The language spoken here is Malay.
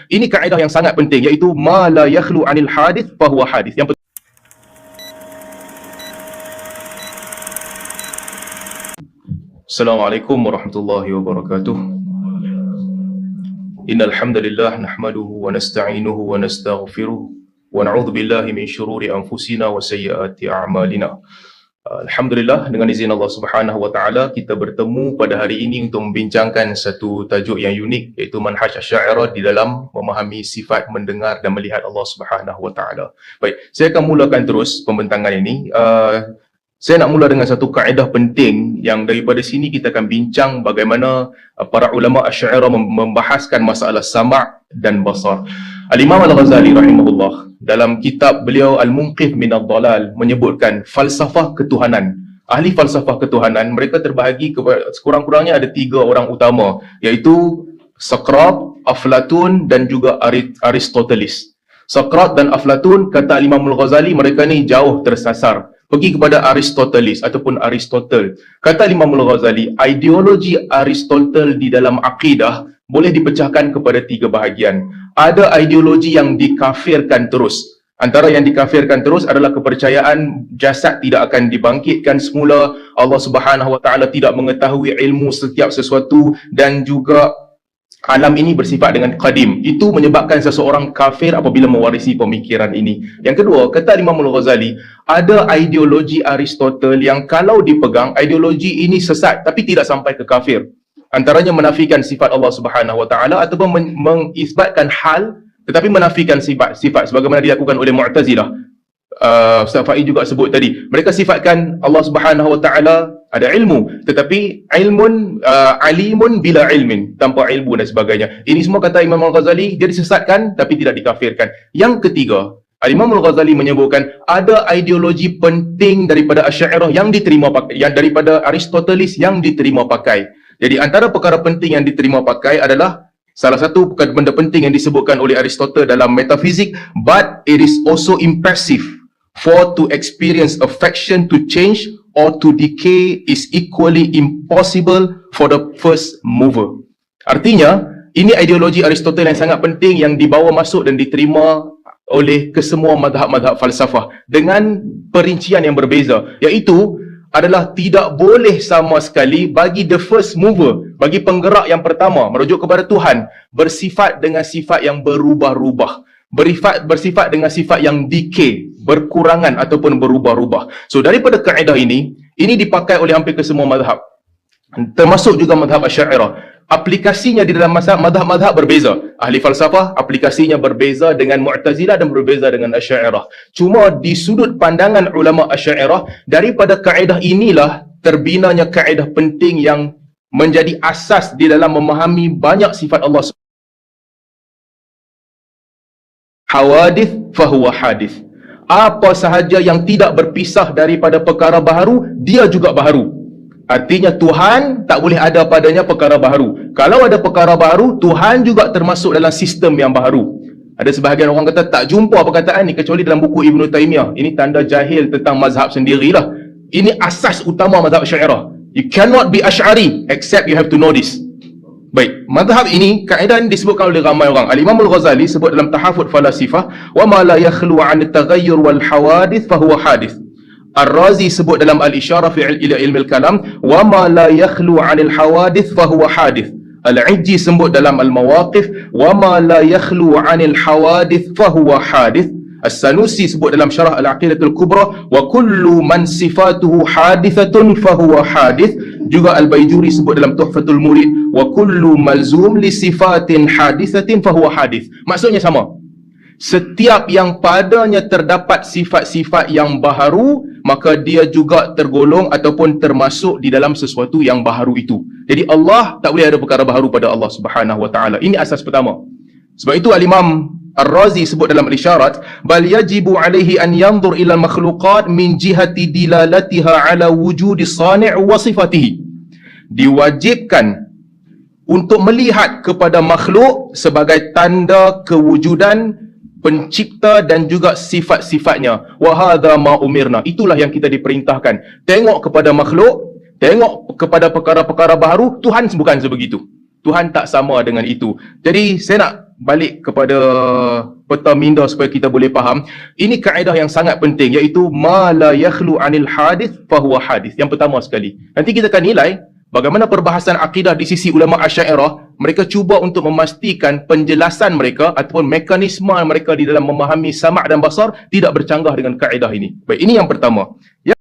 Ini kaedah yang sangat penting, iaitu ma la yakhlu anil hadith fahuwa hadith. Yang Assalamualaikum warahmatullahi wabarakatuh. Innal hamdalillah nahmaduhu wa nasta'inuhu wa nastaghfiruh wa na'udzu billahi min syururi anfusina wa sayyiati a'malina. Alhamdulillah, dengan izin Allah Subhanahu wa taala kita bertemu pada hari ini untuk membincangkan satu tajuk yang unik, iaitu manhaj Asy'ariyah di dalam memahami sifat mendengar dan melihat Allah Subhanahu wa taala. Baik, saya akan mulakan terus pembentangan ini. Saya nak mula dengan satu kaedah penting yang daripada sini kita akan bincang bagaimana para ulama Asy'ariyah membahaskan masalah sama' dan basar. Al-Imam Al-Ghazali rahimahullah dalam kitab beliau Al-Munqidh min Ad-Dhalal menyebutkan falsafah ketuhanan. Ahli falsafah ketuhanan mereka terbahagi kepada sekurang-kurangnya ada 3 orang utama, iaitu Saqrat, Aflatun dan juga Aristoteles. Saqrat dan Aflatun, kata Imam Al-Ghazali, mereka ni jauh tersasar. Pergi kepada Aristoteles ataupun Aristotle. Kata Imam Al-Ghazali, ideologi Aristotle di dalam akidah boleh dipecahkan kepada 3 bahagian. Ada ideologi yang dikafirkan terus. Antara yang dikafirkan terus adalah kepercayaan jasad tidak akan dibangkitkan semula, Allah Subhanahu wa taala tidak mengetahui ilmu setiap sesuatu, dan juga alam ini bersifat dengan qadim. Itu menyebabkan seseorang kafir apabila mewarisi pemikiran ini. Yang kedua, kata Imam Al-Ghazali, ada ideologi Aristotle yang kalau dipegang, ideologi ini sesat tapi tidak sampai ke kafir. Antaranya menafikan sifat Allah Subhanahu wa taala ataupun mengisbatkan hal tetapi menafikan sifat sebagaimana dilakukan oleh Mu'tazilah. Ustaz Faiz juga sebut tadi, mereka sifatkan Allah Subhanahu wa taala ada ilmu, tetapi ilmun alimun bila ilmin, tanpa ilmu dan sebagainya. Ini semua kata Imam Al-Ghazali dia disesatkan tapi tidak dikafirkan. Yang ketiga, Imam Al-Ghazali menyebutkan ada ideologi penting daripada Asy'ariyah yang diterima pakai, yang daripada Aristoteles yang diterima pakai. Jadi antara perkara penting yang diterima pakai adalah salah satu benda penting yang disebutkan oleh Aristotle dalam metafizik, but it is also impressive for to experience affection to change or to decay is equally impossible for the first mover. Artinya, ini ideologi Aristotle yang sangat penting yang dibawa masuk dan diterima oleh kesemua mazhab-mazhab falsafah dengan perincian yang berbeza, iaitu adalah tidak boleh sama sekali bagi the first mover, bagi penggerak yang pertama merujuk kepada Tuhan, bersifat dengan sifat yang berubah-ubah, bersifat dengan sifat yang decay, berkurangan ataupun berubah-ubah. So daripada kaedah ini dipakai oleh hampir kesemua mazhab, termasuk juga mazhab Asy'ariyah. Aplikasinya di dalam mazhab-mazhab berbeza. Ahli falsafah aplikasinya berbeza dengan Mu'tazilah dan berbeza dengan Asy'ariyah. Cuma di sudut pandangan ulama Asy'ariyah, daripada kaedah inilah terbinanya kaedah penting yang menjadi asas di dalam memahami banyak sifat Allah. Hawadith fahuwa hadith. Apa sahaja yang tidak berpisah daripada perkara baharu, dia juga baharu. Artinya Tuhan tak boleh ada padanya perkara baharu. Kalau ada perkara baharu, Tuhan juga termasuk dalam sistem yang baharu. Ada sebahagian orang kata tak jumpa perkataan ni kecuali dalam buku Ibn Taymiyah. Ini tanda jahil tentang mazhab sendirilah. Ini asas utama mazhab Asy'ariyah. You cannot be Asy'ari except you have to know this. Baik, mazhab ini, kaedah ini disebutkan oleh ramai orang. Al-Imam Al-Ghazali sebut dalam Tahafut Falasifah, wa ma la yakhlu 'an at-taghayyur wal hawadith fa huwa hadith. Ar-Razi sebut dalam Al-Isyarah fi ila ilmi al-kalam, wa ma la yakhlu 'anil hawadith fa huwa hadith. Al-Ijji sebut dalam Al-Mawaqif, wa ma la yakhlu 'anil hawadith fa huwa hadith. As-Sanusi sebut dalam Syarah Al-Aqidatul Kubra, wa kullu man sifatuhu hadithatun fa huwa hadith. Juga Al-Baijuri sebut dalam Tuhfatul Murid, wa kullu malzum li sifatin hadithatin fa huwa hadith. Maksudnya sama. Setiap yang padanya terdapat sifat-sifat yang baharu, maka dia juga tergolong ataupun termasuk di dalam sesuatu yang baharu itu. Jadi Allah tak boleh ada perkara baharu pada Allah Subhanahu wa taala. Ini asas pertama. Sebab itu Al-Imam Ar-Razi sebut dalam Al-Isyarat, bal yajibu alaihi an yanzur ila al-makhluqat min jihati dilalatiha ala wujudi sani' wa sifatihi. Diwajibkan untuk melihat kepada makhluk sebagai tanda kewujudan pencipta dan juga sifat-sifatnya. Wa hadza ma umirna. Itulah yang kita diperintahkan. Tengok kepada makhluk, tengok kepada perkara-perkara baharu, Tuhan bukan sebegitu. Tuhan tak sama dengan itu. Jadi saya nak balik kepada peta minda supaya kita boleh faham. Ini kaedah yang sangat penting, iaitu ma la yakhlu anil hadith fahuwa hadith. Yang pertama sekali. Nanti kita akan nilai bagaimana perbahasan akidah di sisi ulama Asy'ariyah. Mereka cuba untuk memastikan penjelasan mereka ataupun mekanisme mereka di dalam memahami sama' dan basar tidak bercanggah dengan kaedah ini. Baik, ini yang pertama.